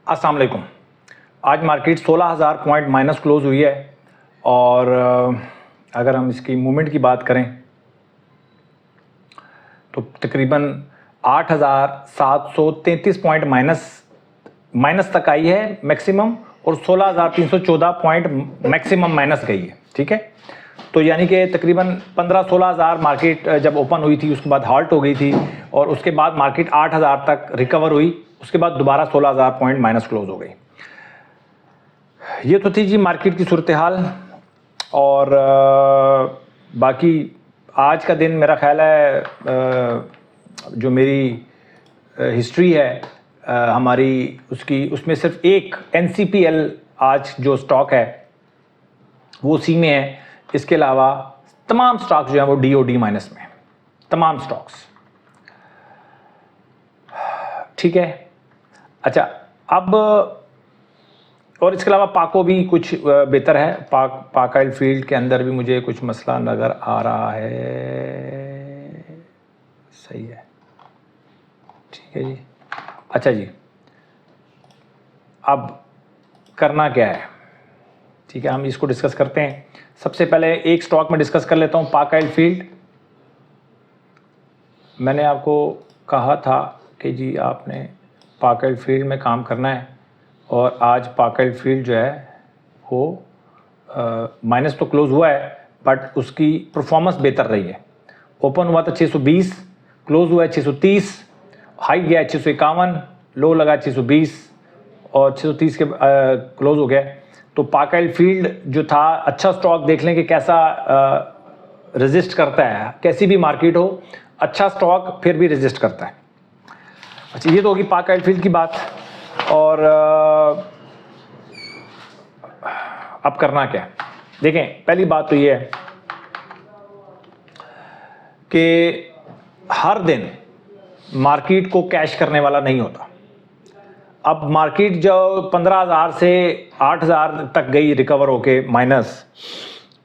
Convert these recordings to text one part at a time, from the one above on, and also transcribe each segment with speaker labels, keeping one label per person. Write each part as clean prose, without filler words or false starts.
Speaker 1: अस्सलाम वालेकुम। आज मार्केट 16,000 पॉइंट माइनस क्लोज हुई है और अगर हम इसकी मूवमेंट की बात करें तो तकरीबन 8,733 पॉइंट माइनस तक आई है मैक्सिमम, और 16,314 पॉइंट मैक्सिमम माइनस गई है। ठीक है, तो यानी कि तकरीबन 15-16,000 मार्केट जब ओपन हुई थी उसके बाद हाल्ट हो गई थी, और उसके बाद मार्केट 8,000 तक रिकवर हुई, उसके बाद दोबारा 16,000 पॉइंट माइनस क्लोज हो गई। ये तो थी जी मार्केट की सूरत हाल। और बाकी आज का दिन मेरा ख्याल है जो मेरी हिस्ट्री है हमारी उसमें सिर्फ एक NCPL आज जो स्टॉक है वो सी में है। इसके अलावा तमाम स्टॉक्स जो हैं वो DOD माइनस में, तमाम स्टॉक्स। ठीक है, अच्छा अब और इसके अलावा पाको भी कुछ बेहतर है। पाक ऑयल फील्ड के अंदर भी मुझे कुछ मसला नज़र आ रहा है। सही है, ठीक है जी। अच्छा जी, अब करना क्या है? ठीक है, हम इसको डिस्कस करते हैं। सबसे पहले एक स्टॉक में डिस्कस कर लेता हूँ, पाक ऑयल फील्ड। मैंने आपको कहा था कि जी आपने पाक ऑयल फील्ड में काम करना है, और आज पाक ऑयल फील्ड जो है वो माइनस तो क्लोज हुआ है बट उसकी परफॉर्मेंस बेहतर रही है। ओपन हुआ था 620, क्लोज हुआ है 630, हाई गया है 651, लो लगा 620 और 630 के क्लोज हो गया। तो पाक ऑयल फील्ड जो था, अच्छा स्टॉक देख लें कि कैसा रेजिस्ट करता है। कैसी भी मार्केट हो, अच्छा स्टॉक फिर भी रेजिस्ट करता है। अच्छा, ये तो होगी पाक ऑयल फील्ड की बात। और अब करना क्या है? देखें, पहली बात तो ये है कि हर दिन मार्केट को कैश करने वाला नहीं होता। अब मार्केट जो 15,000 से 8,000 तक गई रिकवर होके माइनस,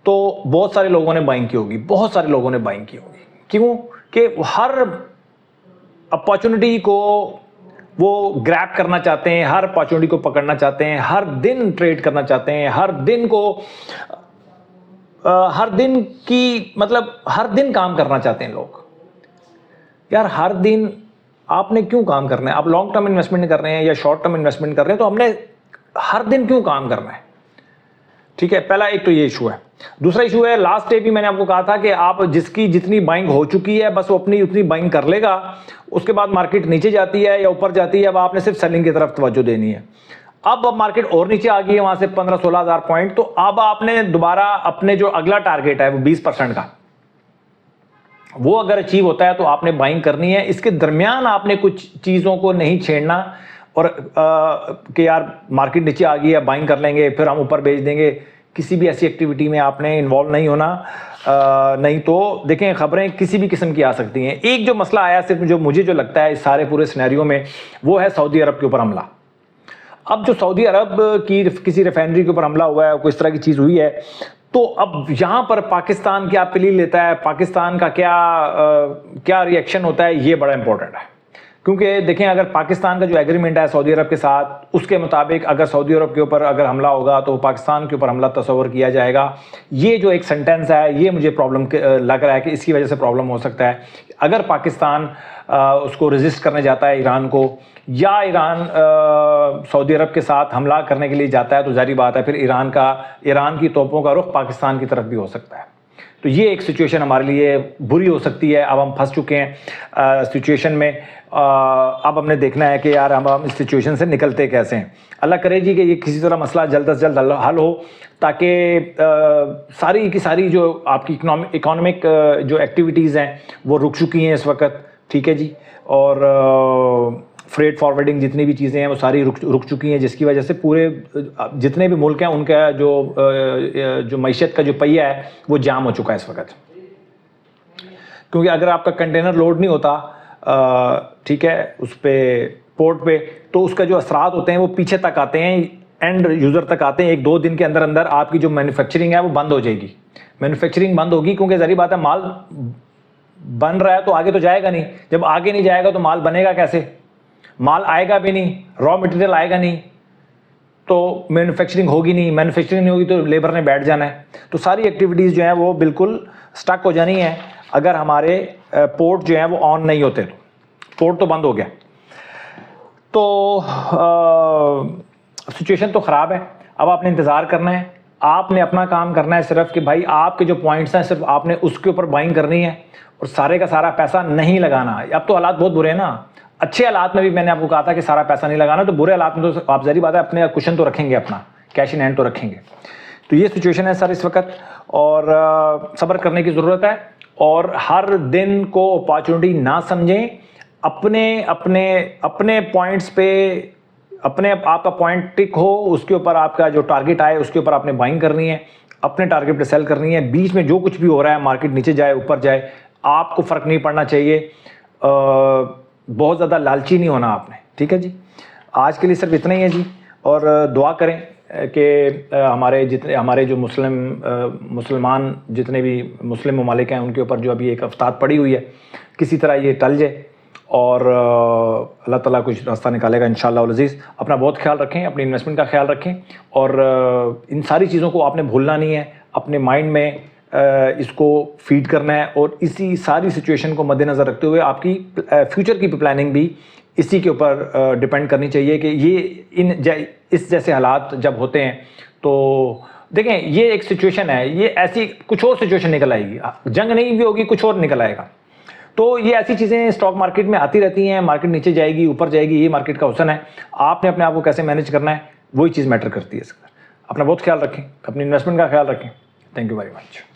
Speaker 1: तो बहुत सारे लोगों ने बाइंग की होगी, बहुत सारे लोगों ने बाइंग की होगी। क्यों? कि हर अपॉर्चुनिटी को वो ग्रैब करना चाहते हैं, हर अपॉर्चुनिटी को पकड़ना चाहते हैं, हर दिन ट्रेड करना चाहते हैं, हर दिन को हर दिन की मतलब हर दिन काम करना चाहते हैं लोग। यार हर दिन आपने क्यों काम करना है? आप लॉन्ग टर्म इन्वेस्टमेंट कर रहे हैं या शॉर्ट टर्म इन्वेस्टमेंट कर रहे हैं, तो हमने हर दिन क्यों काम करना है? ठीक है, पहला एक तो ये इशू है। दूसरा इशू है, लास्ट डे भी मैंने आपको कहा था कि आप जिसकी जितनी बाइंग हो चुकी है बस वो अपनी उतनी बाइंग कर लेगा। उसके बाद मार्केट नीचे जाती है या ऊपर जाती है, अब आपने सिर्फ सेलिंग की तरफ तवज्जो देनी है। अब मार्केट और नीचे आ गई है वहां से 15-16,000 पॉइंट, तो अब आपने दोबारा अपने जो अगला टारगेट है वो 20% का, वो अगर अचीव होता है तो आपने बाइंग करनी है। इसके दरमियान आपने कुछ चीज़ों को नहीं छेड़ना और कि यार मार्केट नीचे आ गई है बाइंग कर लेंगे फिर हम ऊपर बेच देंगे। किसी भी ऐसी एक्टिविटी में आपने इन्वॉल्व नहीं होना। नहीं तो देखें, खबरें किसी भी किस्म की आ सकती हैं। एक जो मसला आया सिर्फ जो मुझे जो लगता है इस सारे पूरे सिनेरियो में, वो है सऊदी अरब के ऊपर हमला। अब जो सऊदी अरब की किसी रिफाइनरी के ऊपर हमला हुआ है, कोई इस तरह की चीज़ हुई है, तो अब यहाँ पर पाकिस्तान क्या प्ली लेता है, पाकिस्तान का क्या रिएक्शन होता है, ये बड़ा इंपॉर्टेंट है। क्योंकि देखें, अगर पाकिस्तान का जो एग्रीमेंट है सऊदी अरब के साथ, उसके मुताबिक अगर सऊदी अरब के ऊपर अगर हमला होगा तो पाकिस्तान के ऊपर हमला तस्वर किया जाएगा। ये जो एक सेंटेंस है, ये मुझे प्रॉब्लम लग रहा है कि इसकी वजह से प्रॉब्लम हो सकता है। अगर पाकिस्तान उसको रेजिस्ट करने जाता है ईरान को, या ईरान सऊदी अरब के साथ हमला करने के लिए जाता है, तो जारी बात है फिर ईरान की तोपों का रुख पाकिस्तान की तरफ भी हो सकता है। तो ये एक सिचुएशन हमारे लिए बुरी हो सकती है। अब हम फंस चुके हैं सिचुएशन में। अब हमने देखना है कि यार हम इस सिचुएशन से निकलते कैसे हैं। अल्लाह करे जी कि ये किसी तरह मसला जल्द से जल्द हल हो, ताकि सारी की सारी जो आपकी इकोनॉमिक जो एक्टिविटीज़ हैं वो रुक चुकी हैं इस वक्त। ठीक है जी, और फ्रेट फॉरवर्डिंग जितनी भी चीज़ें हैं वो सारी रुक चुकी हैं, जिसकी वजह से पूरे जितने भी मुल्क हैं उनका जो मईशत का जो पहिया है वो जाम हो चुका है इस वक्त। क्योंकि अगर आपका कंटेनर लोड नहीं होता ठीक है उस पर पोर्ट पे, तो उसका जो असरात होते हैं वो पीछे तक आते हैं, एंड यूज़र तक आते हैं। 1-2 दिन के अंदर अंदर आपकी जो मैन्युफैक्चरिंग है वो बंद हो जाएगी। मैन्युफैक्चरिंग बंद होगी क्योंकि ज़ाहिर बात है माल बन रहा है तो आगे तो जाएगा नहीं। जब आगे नहीं जाएगा तो माल बनेगा कैसे? माल आएगा भी नहीं, रॉ मटेरियल आएगा नहीं तो मैन्युफैक्चरिंग होगी नहीं, मैन्युफैक्चरिंग नहीं होगी तो लेबर ने बैठ जाना है। तो सारी एक्टिविटीज़ जो हैं वो बिल्कुल स्टक हो जानी है अगर हमारे पोर्ट जो हैं वो ऑन नहीं होते। तो पोर्ट तो बंद हो गया, तो सिचुएशन तो ख़राब है। अब आपने इंतज़ार करना है, आपने अपना काम करना है सिर्फ कि भाई आपके जो पॉइंट्स हैं सिर्फ आपने उसके ऊपर बाइंग करनी है और सारे का सारा पैसा नहीं लगाना। अब तो हालात बहुत बुरे हैं ना, अच्छे हालात में भी मैंने आपको कहा था कि सारा पैसा नहीं लगाना, तो बुरे हालात में तो आप ज़ाहिर बात है अपने कुशन तो रखेंगे, अपना कैश इन हैंड तो रखेंगे। तो ये सिचुएशन है सर इस वक्त, और सब्र करने की ज़रूरत है और हर दिन को अपॉर्चुनिटी ना समझें। अपने अपने अपने पॉइंट्स पे अपने आपका पॉइंट टिक हो, उसके ऊपर आपका जो टारगेट आए उसके ऊपर आपने बाइंग करनी है, अपने टारगेट पे सेल करनी है। बीच में जो कुछ भी हो रहा है, मार्केट नीचे जाए ऊपर जाए, आपको फ़र्क नहीं पड़ना चाहिए। बहुत ज़्यादा लालची नहीं होना आपने, ठीक है जी। आज के लिए सिर्फ इतना ही है जी, और दुआ करें कि हमारे जो मुसलमान जितने भी मुस्लिम ममालिक हैं उनके ऊपर जो अभी एक आफत पड़ी हुई है किसी तरह ये टल जाए और अल्लाह ताला कुछ रास्ता निकालेगा इंशाअल्लाह अल अज़ीज़। अपना बहुत ख्याल रखें, अपनी इन्वेस्टमेंट का ख्याल रखें और इन सारी चीज़ों को आपने भूलना नहीं है, अपने माइंड में इसको फीड करना है और इसी सारी सिचुएशन को मद्देनज़र रखते हुए आपकी फ्यूचर की प्लानिंग भी इसी के ऊपर डिपेंड करनी चाहिए कि ये इस जैसे हालात जब होते हैं तो देखें ये एक सिचुएशन है, ये ऐसी कुछ और सिचुएशन निकल आएगी, जंग नहीं भी होगी, कुछ और निकल आएगा। तो ये ऐसी चीज़ें स्टॉक मार्केट में आती रहती हैं, मार्केट नीचे जाएगी ऊपर जाएगी, ये मार्केट का हुस्न है। आपने अपने आप को कैसे मैनेज करना है वही चीज़ मैटर करती है। अपना बहुत ख्याल रखें, अपनी इन्वेस्टमेंट का ख्याल रखें। Thank you very much.